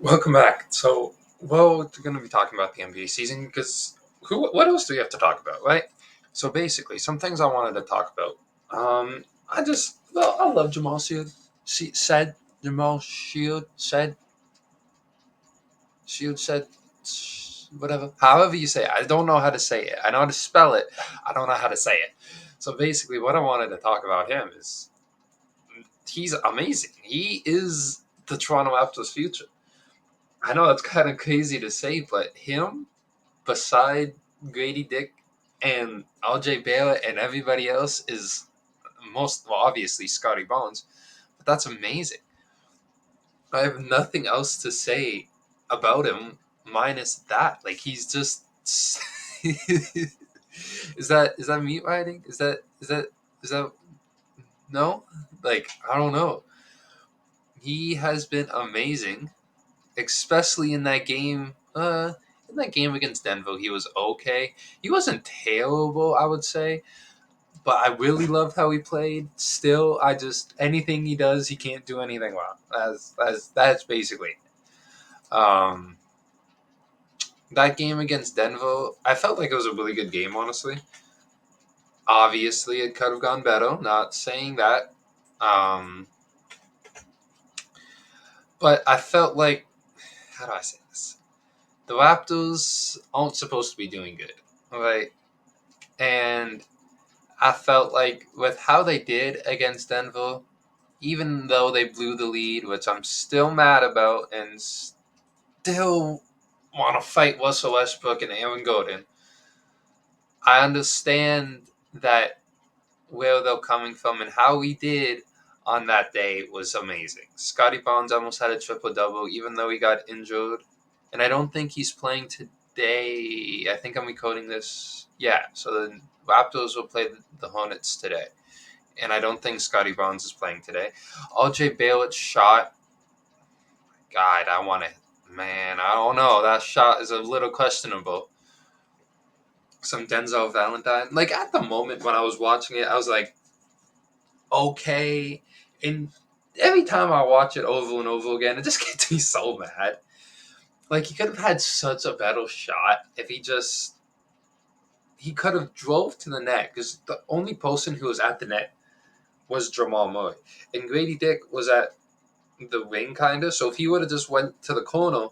Welcome back. We're going to be talking about the NBA season because what else do we have to talk about, right? So, basically, some things I wanted to talk about. I love Jamal Shield. Shield said, whatever. However you say it. I don't know how to say it. I know how to spell it. I don't know how to say it. So, basically, what I wanted to talk about him is he's amazing. He is the Toronto Raptors' future. I know it's kind of crazy to say, but him beside Grady Dick and LJ Baylor and everybody else is obviously Scotty Barnes, but that's amazing. I have nothing else to say about him minus that. Like he's just is that meat riding? Is that no? Like I don't know. He has been amazing, especially in that game. In that game against Denver, he was okay. He wasn't terrible, I would say, but I really loved how he played. Still, I just anything he does, he can't do anything well. That's basically it. That game against Denver, I felt like it was a really good game. Honestly, obviously, it could have gone better. Not saying that, um, but I felt like how do I say this? The Raptors aren't supposed to be doing good, right? And I felt like with how they did against Denver, even though they blew the lead, which I'm still mad about and still want to fight Russell Westbrook and Aaron Gordon, I understand that where they're coming from and how we did on that day was amazing. Scotty Barnes almost had a triple double, even though he got injured, and I don't think he's playing today. I think I'm recording this. Yeah, so the Raptors will play the Hornets today, and I don't think Scotty Barnes is playing today. RJ Barrett's shot, God, I don't know. That shot is a little questionable. Some Denzel Valentine. Like at the moment when I was watching it, I was like, okay. And every time I watch it over and over again, it just gets me so mad. Like he could have had such a better shot if he could have drove to the net because the only person who was at the net was Jamal Murray, and Grady Dick was at the wing kind of. So if he would have just went to the corner,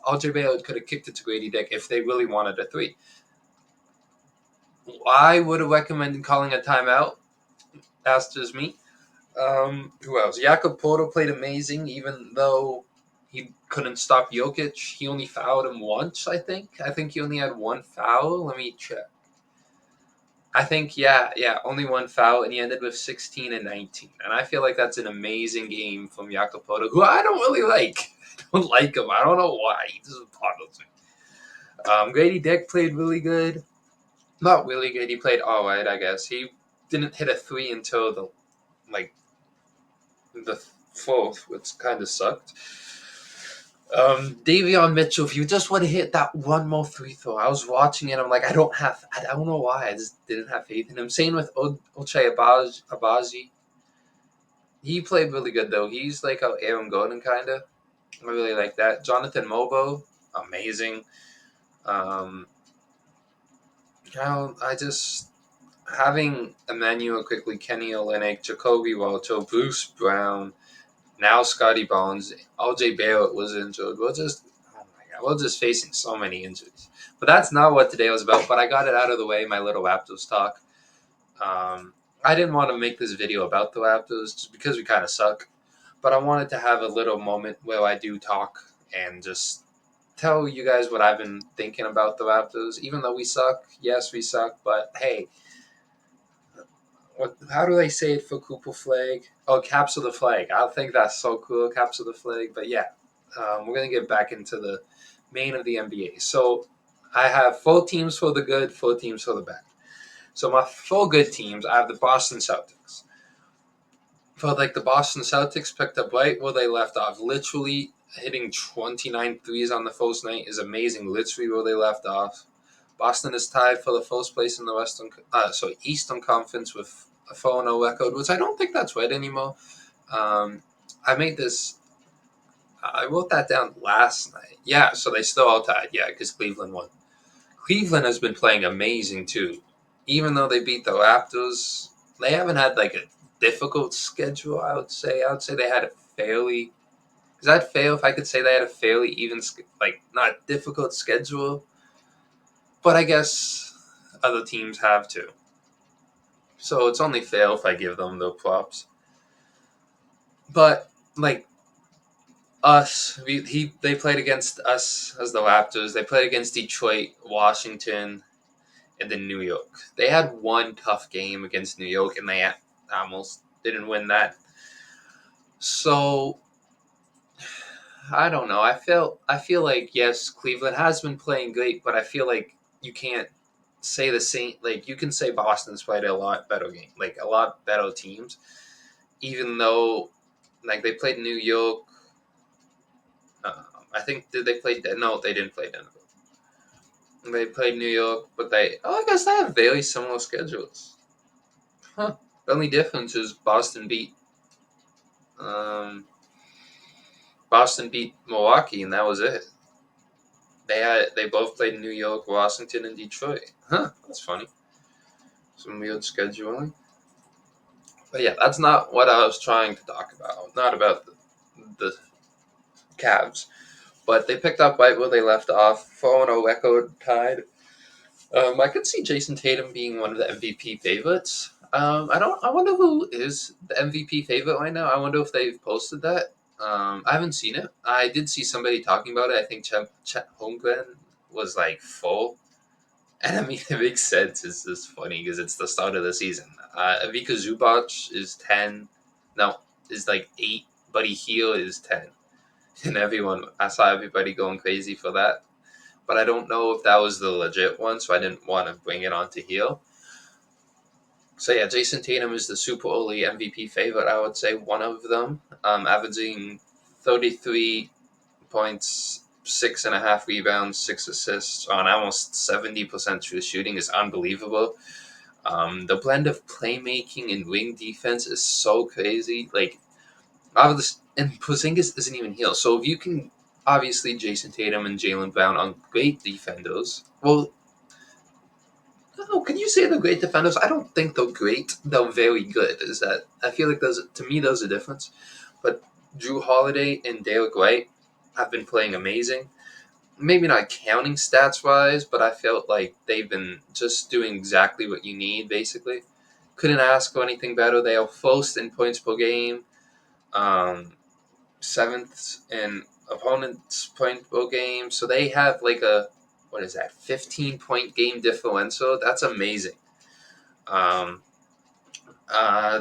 RJ Barrett could have kicked it to Grady Dick if they really wanted a three. I would have recommended calling a timeout. That's just me. Who else? Jakob Porto played amazing, even though he couldn't stop Jokic. He only fouled him once, I think. I think he only had one foul. Let me check. I think, yeah, only one foul, and he ended with 16 and 19. And I feel like that's an amazing game from Jakob Porto, who I don't really like. I don't like him. I don't know why. He just bothers me. Grady Dick played really good. Not really good. He played all right, I guess. He didn't hit a three until like the fourth, which kind of sucked. Davion Mitchell, if you just would have hit that one more free throw, I was watching it. I'm like, I don't know why. I just didn't have faith in him. Same with Ochai Abaji. He played really good though. He's like a Aaron Gordon kind of. I really like that. Jonathan Mobo, amazing. Um, I just having Emmanuel quickly, Kenny Olynyk, Jacoby Walter, Bruce Brown, now Scotty Barnes, LJ Barrett was injured. We're just facing so many injuries. But that's not what today was about. But I got it out of the way, my little Raptors talk. I didn't want to make this video about the Raptors just because we kind of suck. But I wanted to have a little moment where I do talk and just tell you guys what I've been thinking about the Raptors. Even though we suck, yes, we suck. But hey, how do they say it for Cooper Flag? Oh, Caps of the Flag. I think that's so cool, Caps of the Flag. But yeah, we're going to get back into the main of the NBA. So I have 4 teams for the good, 4 teams for the bad. So my 4 good teams, I have the Boston Celtics. For like the Boston Celtics picked up right where they left off. Literally hitting 29 threes on the first night is amazing. Literally where they left off. Boston is tied for the first place in the Eastern Conference with a 4-0 record, which I don't think that's right anymore. I made this I wrote that down last night. Yeah, so they still all tied. Yeah, because Cleveland won. Cleveland has been playing amazing too. Even though they beat the Raptors, they haven't had like a difficult schedule. I would say they had a fairly. Because I'd fail if I could say they had a fairly even, like not difficult schedule. But I guess other teams have too. So it's only fair if I give them the props. But like they played against us as the Raptors. They played against Detroit, Washington, and then New York. They had one tough game against New York, and they almost didn't win that. So I don't know. I feel like yes, Cleveland has been playing great, but I feel like you can't say the same. Like you can say Boston's played a lot better game, like a lot better teams, even though like they played New York. I think did they play? No, they didn't play Denver. They played New York, but I guess they have very similar schedules. Huh. The only difference is um, Boston beat Milwaukee, and that was it. They both played in New York, Washington, and Detroit. Huh, that's funny. Some weird scheduling. But yeah, that's not what I was trying to talk about. Not about the Cavs. But they picked up right where they left off. 4-0 record tied. I could see Jason Tatum being one of the MVP favorites. I don't. I wonder who is the MVP favorite right now. I wonder if they've posted that. I haven't seen it. I did see somebody talking about it. I think Chet Holmgren was like full, and I mean it makes sense. It's just funny because it's the start of the season. Ivica Zubac is 10. No, is like 8. Buddy Hield is 10, and I saw everybody going crazy for that. But I don't know if that was the legit one, so I didn't want to bring it on to heel. So yeah, Jason Tatum is the super early MVP favorite. I would say one of them, averaging 33 points, 6.5 rebounds, 6 assists on almost 70% true shooting is unbelievable. The blend of playmaking and wing defense is so crazy. Like, and Porzingis isn't even healed. So if you can, obviously Jason Tatum and Jaylen Brown are great defenders. Well, no, can you say they're great defenders? I don't think they're great. They're very good. Is that I feel like there's a difference. But Drew Holiday and Derek White have been playing amazing. Maybe not counting stats wise, but I felt like they've been just doing exactly what you need. Basically, couldn't ask for anything better. They are first in points per game, um, seventh in opponents' point per game. So they have like a what is that 15-point game differential. That's amazing. Um,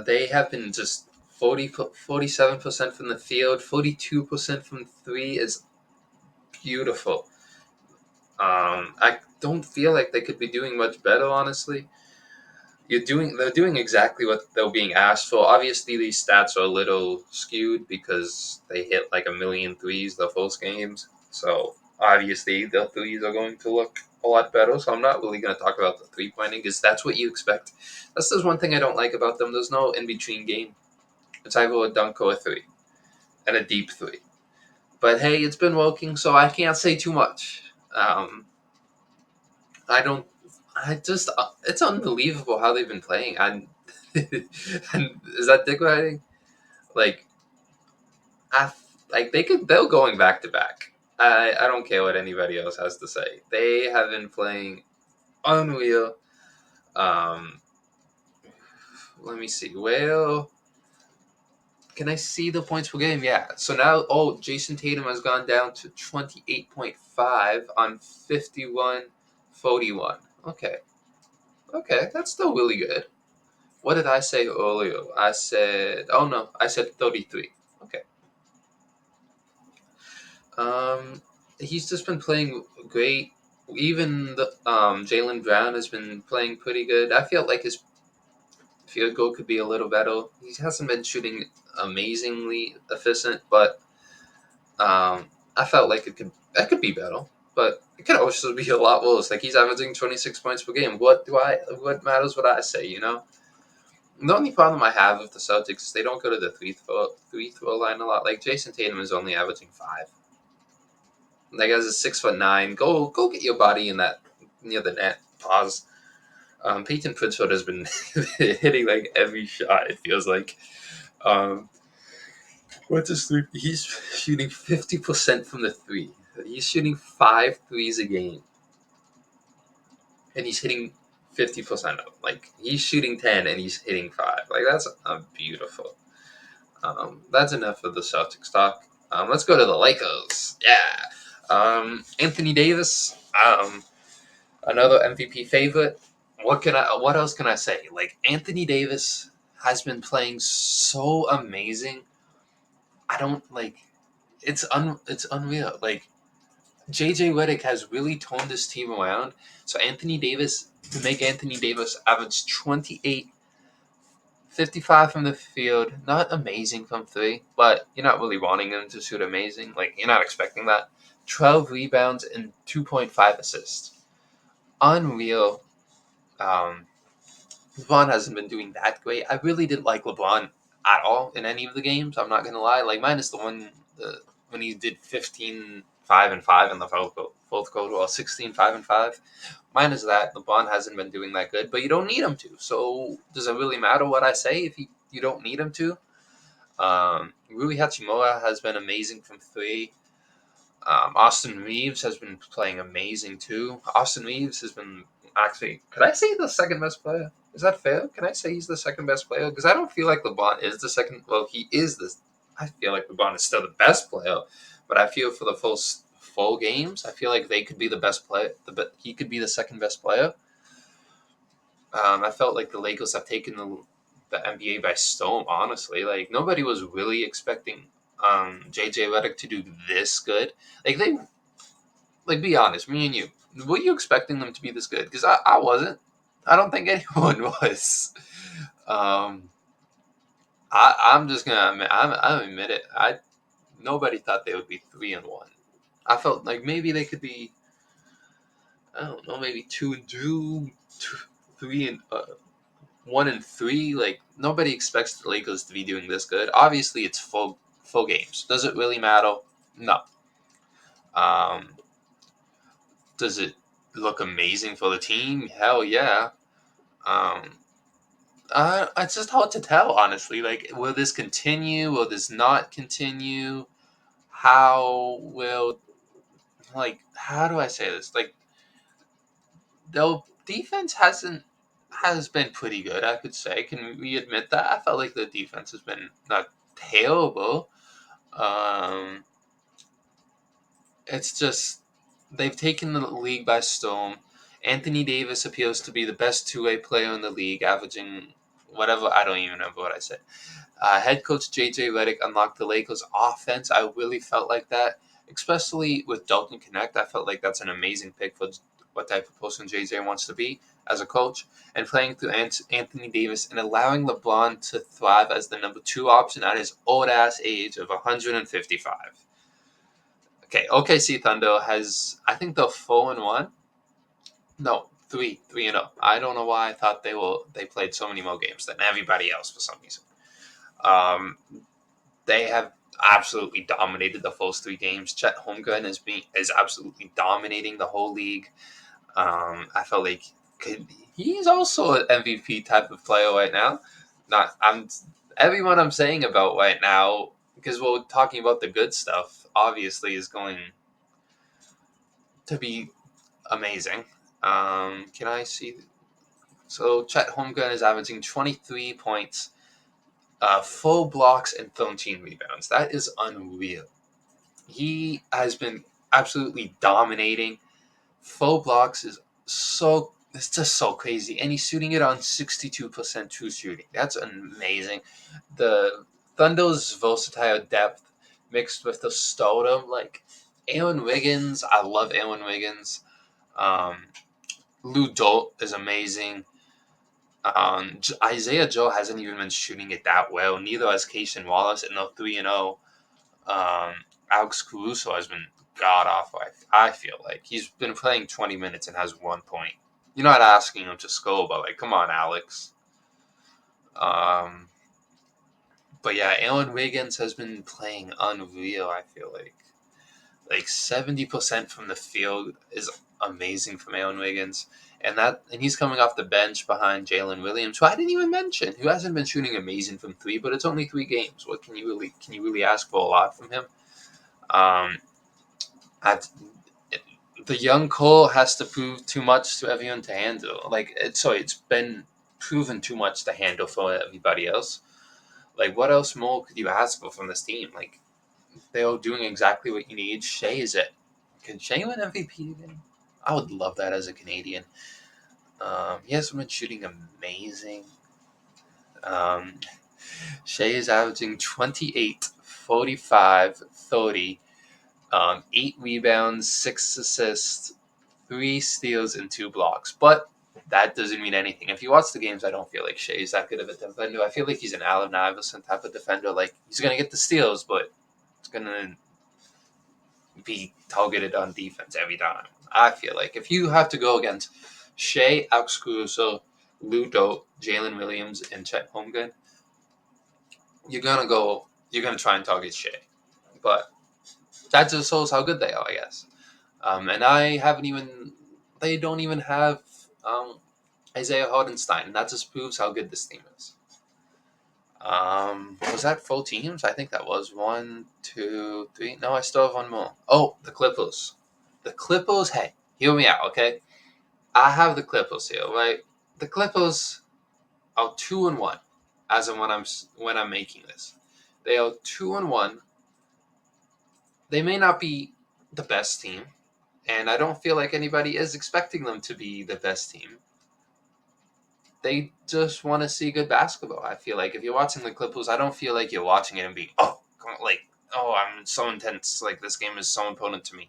they have been just 47% from the field, 42% from three is beautiful. I don't feel like they could be doing much better, honestly. They're doing exactly what they're being asked for. Obviously, these stats are a little skewed because they hit like a million threes the first games. So obviously, their threes are going to look a lot better. So I'm not really going to talk about the 3 pointing because that's what you expect. That's just one thing I don't like about them. There's no in between game. It's either a dunk or a three, and a deep three. But hey, it's been working, so I can't say too much. I don't. I just. It's unbelievable how they've been playing. And is that dick riding? Like, I like they could. They're going back to back. I don't care what anybody else has to say. They have been playing unreal. Um, let me see. Well, can I see the points per game? Yeah. So now, Jason Tatum has gone down to 28.5 on 51-41. Okay. Okay, that's still really good. What did I say earlier? I said 33. Okay. Um, he's just been playing great. Even the Jaylen Brown has been playing pretty good. I feel like his field goal could be a little better. He hasn't been shooting amazingly efficient, but I felt like that could be better. But it could also be a lot worse. Like he's averaging 26 points per game. What matters what I say, you know? The only problem I have with the Celtics is they don't go to the three throw line a lot. Like Jason Tatum is only averaging 5. Like as a 6'9", go get your body in that near the net. Pause. Peyton Pritchard has been hitting like every shot. It feels like. Um, what's his three? He's shooting 50% from the three. He's shooting 5 threes a game, and he's hitting 50% of them. Like he's shooting 10 and he's hitting 5. Like that's beautiful. That's enough of the Celtics talk. Let's go to the Lakers. Yeah. Anthony Davis. Another MVP favorite. What else can I say? Like Anthony Davis has been playing so amazing. I don't like it's unreal. Like JJ Redick has really toned this team around. So Anthony Davis to make Anthony Davis average 28 55 from the field, not amazing from three, but you're not really wanting him to shoot amazing. Like you're not expecting that. 12 rebounds and 2.5 assists. Unreal. Um, LeBron hasn't been doing that great. I really didn't like LeBron at all in any of the games. I'm not gonna lie. Like minus the one when he did 15, 5 and 5 in the fourth quarter, or 16, 5 and 5. Minus that, LeBron hasn't been doing that good, but you don't need him to. So does it really matter what I say if you don't need him to? Rui Hachimura has been amazing from three. Austin Reeves has been playing amazing too. Austin Reeves has been actually, could I say the second best player? Is that fair? Can I say he's the second best player? Because I don't feel like LeBron is the second. Well, he is the. I feel like LeBron is still the best player, but I feel for the full games, I feel like they could be the best player. He could be the second best player. I felt like the Lakers have taken the NBA by storm. Honestly, like nobody was really expecting JJ Redick to do this good. Like be honest, me and you, were you expecting them to be this good? Because I wasn't. I don't think anyone was. Um, I'm just gonna admit, I admit it. Nobody thought they would be 3-1. I felt like maybe they could be. I don't know, maybe 2-2, 1-3. Like nobody expects the Lakers to be doing this good. Obviously, it's full games. Does it really matter? No. Um, does it look amazing for the team? Hell yeah. Um, it's just hard to tell, honestly. Like, will this continue? Will this not continue? How will, how do I say this? Like, the defense has been pretty good, I could say. Can we admit that? I felt like the defense has been not terrible. Um, it's just they've taken the league by storm. Anthony Davis appears to be the best two-way player in the league, averaging whatever. I don't even remember what I said. Head coach JJ Redick unlocked the Lakers' offense. I really felt like that, especially with Dalton Connect. I felt like that's an amazing pick for what type of person JJ wants to be as a coach, and playing through Anthony Davis and allowing LeBron to thrive as the number 2 option at his old ass age of 155. Okay, OKC Thunder has, I think they're 4-1. No, 3-0. I don't know why I thought they played so many more games than everybody else for some reason. They have absolutely dominated the first 3 games. Chet Holmgren is absolutely dominating the whole league. I felt like he's also an MVP type of player right now. Not I'm everyone I'm saying about right now, because we're talking about the good stuff. Obviously, is going to be amazing. Can I see? So Chet Holmgren is averaging 23 points, 4 blocks, and 13 rebounds. That is unreal. He has been absolutely dominating. 4 blocks is it's just so crazy. And he's shooting it on 62% true shooting. That's amazing. The Thunder's versatile depth mixed with the stardom, like Aaron Wiggins. I love Aaron Wiggins. Lou Dort is amazing. Isaiah Joe hasn't even been shooting it that well. Neither has Cason Wallace, and they're 3-0. Alex Caruso has been god awful. I feel like he's been playing 20 minutes and has 1 point. You're not asking him to score, but like, come on, Alex. Um, but yeah, Allen Wiggins has been playing unreal. I feel like 70% from the field is amazing from Allen Wiggins, and he's coming off the bench behind Jalen Williams, who I didn't even mention, who hasn't been shooting amazing from three, but it's only 3 games. What can you really ask for a lot from him? Um, at, the young Cole has to prove too much to everyone to handle. It's been proven too much to handle for everybody else. Like, what else more could you ask for from this team? Like, they're all doing exactly what you need. Shea is it. Can Shea win MVP again? I would love that as a Canadian. He has been shooting amazing. Um, Shea is averaging 28, 45, 30, 8 rebounds, 6 assists, 3 steals, and 2 blocks. But that doesn't mean anything. If you watch the games, I don't feel like Shea's that good of a defender. I feel like he's an Allen Iverson type of defender. Like, he's going to get the steals, but it's going to be targeted on defense every time. I feel like if you have to go against Shea, Alex Caruso, Ludo, Jalen Williams, and Chet Holmgren, you're gonna try and target Shea. But that just shows how good they are, I guess. And I haven't even they don't even have Isaiah Hardenstein, and that just proves how good this team is. Was that 4 teams? I think that was 1, 2, 3. No, I still have one more. Oh, the Clippers. The Clippers. Hey, hear me out, okay? I have the Clippers here, right? The Clippers are 2-1, as of when I'm making this. They are 2-1. They may not be the best team, and I don't feel like anybody is expecting them to be the best team. They just want to see good basketball. I feel like if you're watching the Clippers, I don't feel like you're watching it and being, I'm so intense. Like, this game is so important to me.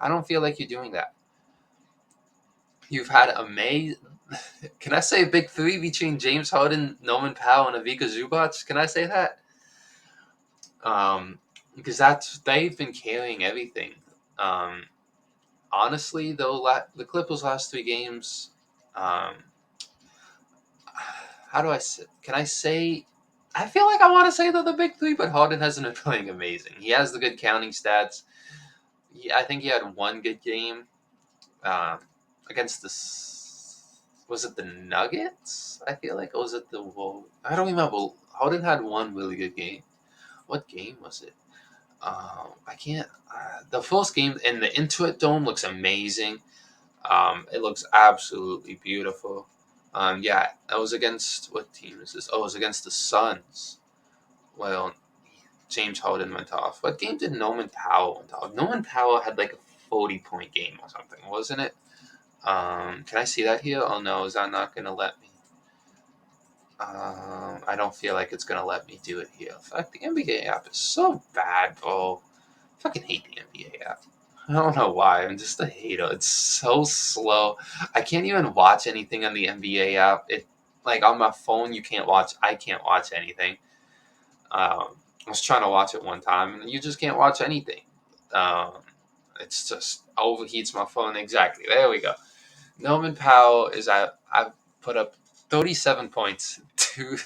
I don't feel like you're doing that. You've had amazing. Can I say a big three between James Harden, Norman Powell, and Ivica Zubac? Can I say that? Because they've been carrying everything. Um, Honestly, though, the Clippers' last 3 games. Um, how do I say? Can I say? I feel like I want to say they're the big three, but Harden hasn't been playing amazing. He has the good counting stats. I think he had one good game against the. Was it the Nuggets? I feel like, or was it the Wolves? I don't remember. Harden had one really good game. What game was it? I can't. The first game in the Intuit Dome looks amazing. It looks absolutely beautiful. Yeah, that was against, what team is this? Oh, it was against the Suns. Well, James Harden went off. What game did Norman Powell went off? Norman Powell had like a 40-point game or something, wasn't it? Can I see that here? Oh no, is that not gonna let me? I don't feel like it's gonna let me do it here. Fuck, the NBA app is so bad, bro. I fucking hate the NBA app. I don't know why. I'm just a hater. It's so slow. I can't even watch anything on the NBA app. It like on my phone, you can't watch. I can't watch anything. I was trying to watch it one time, and you just can't watch anything. Um, it's just overheats my phone. Exactly. There we go. Norman Powell is at. I've put up 37 points,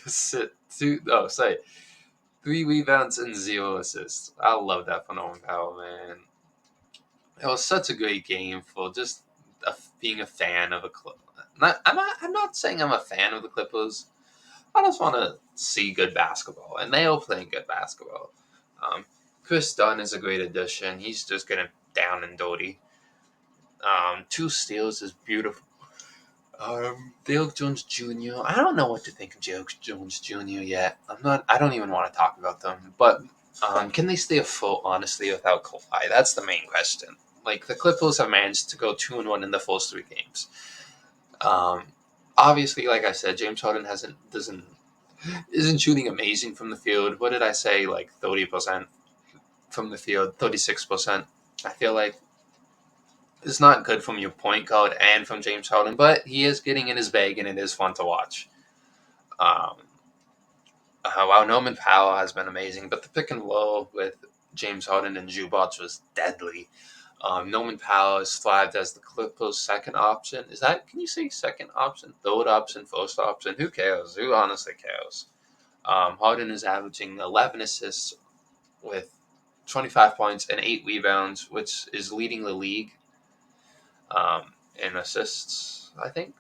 sorry, 3 rebounds and 0 assists. I love that for Norman Powell, man. It was such a great game for just being a fan of a club. I'm not saying I'm a fan of the Clippers. I just want to see good basketball, and they are playing good basketball. Um, Chris Dunn is a great addition. He's just getting down and dirty. 2 steals is beautiful. Dale Jones Jr. I don't know what to think of Dale Jones Jr. yet. I don't even want to talk about them. But can they stay afloat, honestly, without Kawhi? That's the main question. Like, the Clippers have managed to go 2-1 in the first 3 games. Um, Obviously, like I said, James Harden isn't shooting amazing from the field. What did I say? Like 30% from the field, 36%. I feel like it's not good from your point guard and from James Harden, but he is getting in his bag, and it is fun to watch. Um, While Norman Powell has been amazing, but the pick and roll with James Harden and Zubac was deadly. Norman Powell has thrived as the Clippers' second option. Can you say second option, third option, first option? Who cares? Who honestly cares? Harden is averaging 11 assists with 25 points and 8 rebounds, which is leading the league in assists, I think.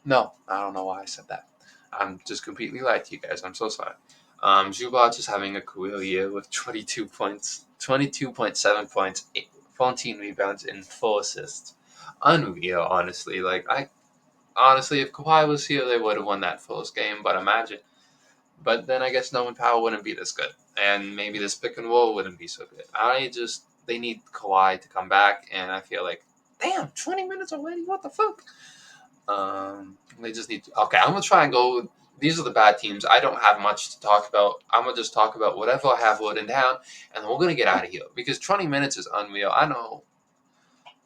No, I don't know why I said that. I'm just completely lied to you guys. I'm so sorry. Zubac is having a career year with 22 points, 22.7 points, 14 rebounds, and 4 assists. Unreal, honestly. Honestly, if Kawhi was here, they would have won that first game. But imagine. But then I guess Norman Powell wouldn't be this good, and maybe this pick and roll wouldn't be so good. They need Kawhi to come back, and I feel like, damn, 20 minutes already. What the fuck? They just need to. Okay, I'm gonna try and go. These are the bad teams. I don't have much to talk about. I'm gonna just talk about whatever I have written down, and then we're gonna get out of here because 20 minutes is unreal. I know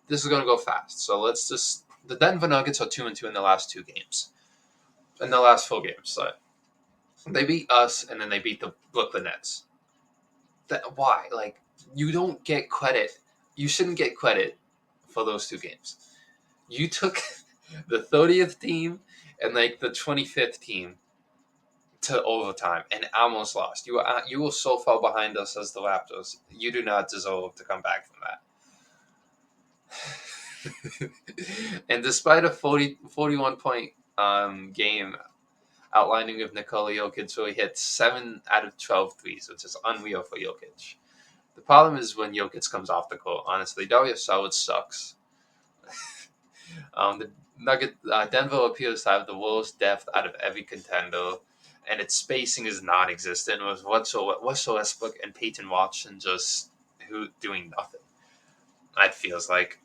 this is gonna go fast, so let's just. The Denver Nuggets are 2-2 in the last 2 games, in the last 4 games. So they beat us, and then they beat the Brooklyn Nets. Why? Like, you don't get credit. You shouldn't get credit for those 2 games. You took the 30th team and like the 25th team to overtime and almost lost. You were so far behind us as the Raptors. You do not deserve to come back from that. And despite a 41 point game outlining of Nikola Jokic, so he hit 7 out of 12 threes, which is unreal for Jokic. The problem is when Jokic comes off the court. Honestly, Darius Saric sucks. Denver appears to have the worst depth out of every contender, and its spacing is non-existent with Russell Westbrook and Peyton Watson just doing nothing. It feels like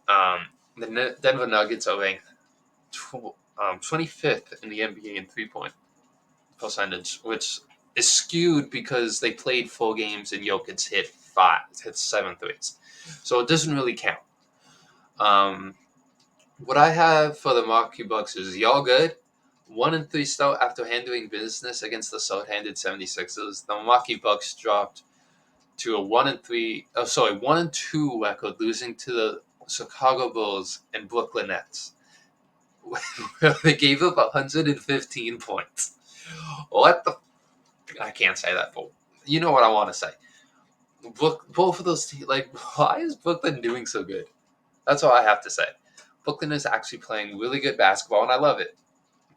the Denver Nuggets are ranked 25th in the NBA in 3-point percentage, which is skewed because they played 4 games and Jokic hit 7 threes, so it doesn't really count. What I have for the Milwaukee Bucks is y'all good. 1-3 start after handling business against the short-handed 76ers. The Milwaukee Bucks dropped to a 1-2 record, losing to the Chicago Bulls and Brooklyn Nets. They gave up 115 points. What the? I can't say that, but you know what I want to say. Both of those teams, why is Brooklyn doing so good? That's all I have to say. Brooklyn is actually playing really good basketball, and I love it.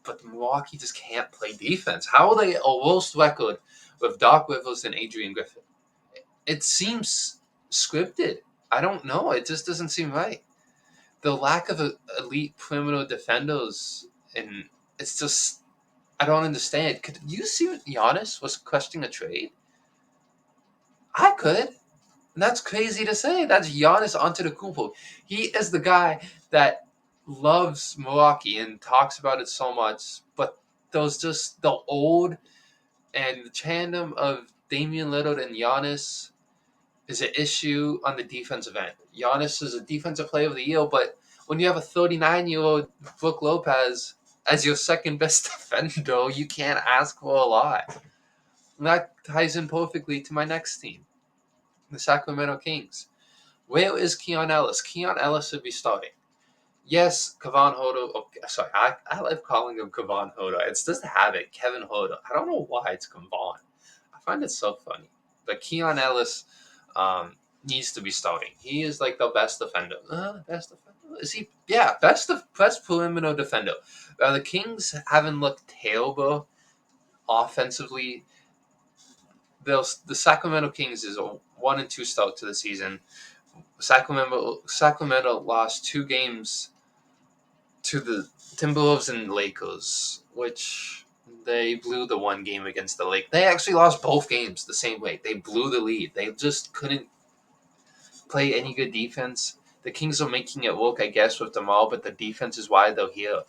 But Milwaukee just can't play defense. How are they a worst record with Doc Rivers and Adrian Griffin? It seems scripted. I don't know. It just doesn't seem right. The lack of elite perimeter defenders, and it's just, I don't understand. Could you see what Giannis was questioning a trade? I could. And that's crazy to say. That's Giannis Antetokounmpo. He is the guy that loves Milwaukee and talks about it so much, but those just the old and the tandem of Damian Lillard and Giannis is an issue on the defensive end. Giannis is a defensive player of the year, but when you have a 39-year-old Brook Lopez as your second best defender, you can't ask for a lot. And that ties in perfectly to my next team, the Sacramento Kings. Where is Keon Ellis? Keon Ellis should be starting. Yes, Kevon Huerter. Okay, sorry, I love calling him Kevon Huerter. It's just a habit, Kevin Huerter. I don't know why it's Kevon. I find it so funny. But Keon Ellis needs to be starting. He is like the best defender. Best defender? Is he? Yeah, best perimeter defender. The Kings haven't looked terrible offensively. The Sacramento Kings is a 1-2 start to the season. Sacramento lost 2 games to the Timberwolves and Lakers, which they blew the 1 game against the Lakers. They actually lost both games the same way. They blew the lead. They just couldn't play any good defense. The Kings are making it work, I guess, with them all, but the defense is why they're here.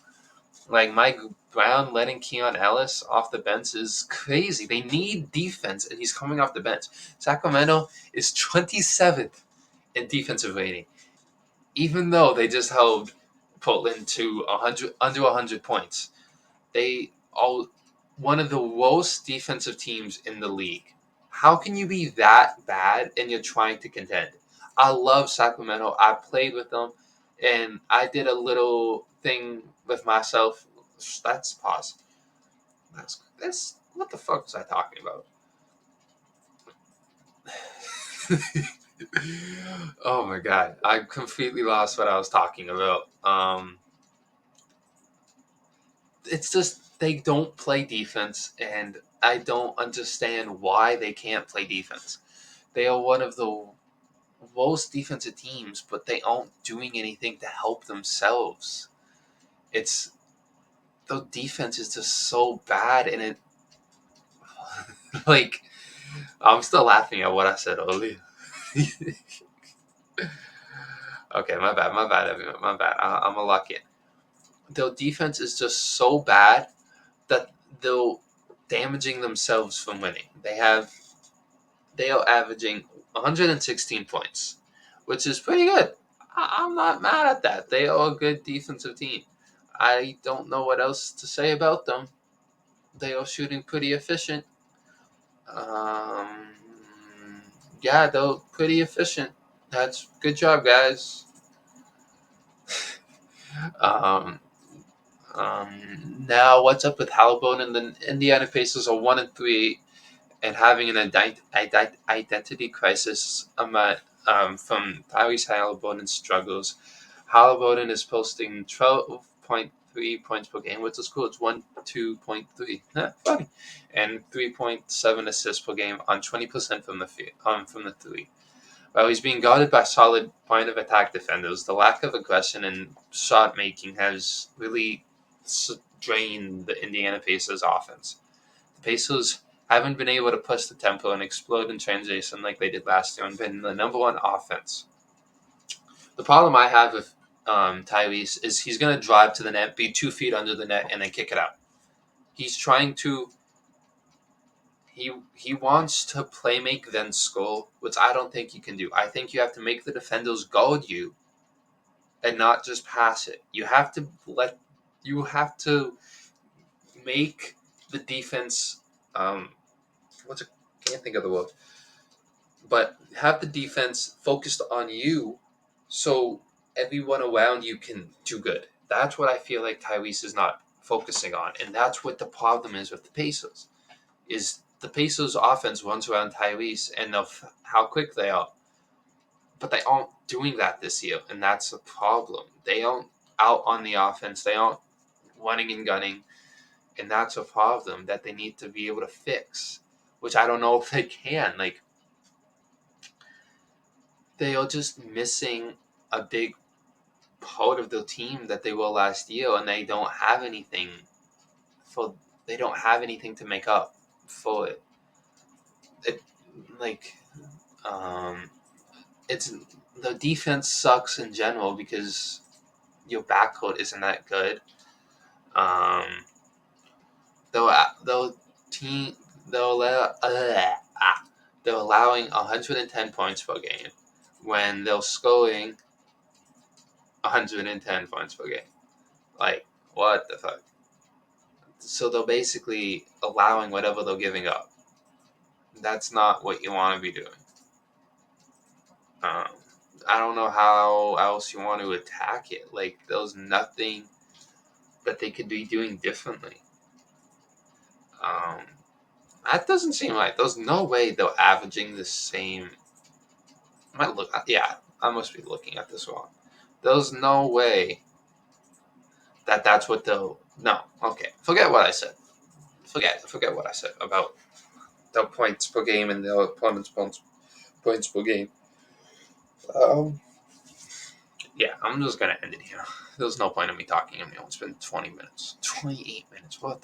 Like, Mike Brown letting Keon Ellis off the bench is crazy. They need defense, and he's coming off the bench. Sacramento is 27th in defensive rating, even though they just held Portland to under 100 points. They are one of the worst defensive teams in the league. How can you be that bad and you're trying to contend? I love Sacramento. I played with them, and I did a little thing with myself. That's pause. That's what the fuck was I talking about? Oh my god, I completely lost what I was talking about. It's just they don't play defense, and I don't understand why they can't play defense. They are one of the worst defensive teams, but they aren't doing anything to help themselves. It's the defense is just so bad, and it like I'm still laughing at what I said earlier. Okay, my bad, everyone, my bad. I'm a lucky. Their defense is just so bad that they're damaging themselves from winning. They are averaging 116 points, which is pretty good. I'm not mad at that. They are a good defensive team. I don't know what else to say about them. They are shooting pretty efficient. Um, yeah, they're pretty efficient. That's good job, guys. Um, now, what's up with Halliburton? The Indiana Pacers are 1-3 and having an identity crisis from Tyrese Halliburton's struggles. Halliburton is posting 12.3 points per game, which is cool. It's 2.3, funny, and 3.7 assists per game on 20% from the three. While he's being guarded by solid point of attack defenders, the lack of aggression and shot making has really drained the Indiana Pacers offense. The Pacers haven't been able to push the tempo and explode in transition like they did last year and been the number one offense. The problem I have with Tyrese is he's going to drive to the net, be 2 feet under the net, and then kick it out. He's trying to. He wants to play make then score, which I don't think you can do. I think you have to make the defenders guard you and not just pass it. You have to make the defense. What's it? Can't think of the word. But have the defense focused on you, so everyone around you can do good. That's what I feel like Tyrese is not focusing on, and that's what the problem is with the Pacers. Is the Pacers' offense runs around Tyrese and how quick they are, but they aren't doing that this year, and that's a problem. They aren't out on the offense. They aren't running and gunning, and that's a problem that they need to be able to fix. Which I don't know if they can. Like, they are just missing a big part of the team that they were last year, and they don't have anything for. They don't have anything to make up for it. It like, it's the defense sucks in general because your backcourt isn't that good. Um, though team they'll they're allowing 110 points per game when they're scoring 110 points per game. Like, what the fuck? So they're basically allowing whatever they're giving up. That's not what you want to be doing. Um, I don't know how else you want to attack it. Like, there's nothing that they could be doing differently. Um, that doesn't seem right. There's no way they're averaging the same. I must be looking at this wrong. There's no way that's what they'll. No, okay. Forget what I said. Forget what I said about the points per game and the opponent's points per game. Um, yeah, I'm just gonna end it here. There's no point in me talking. I mean, it's been 20 minutes, 28 minutes. What the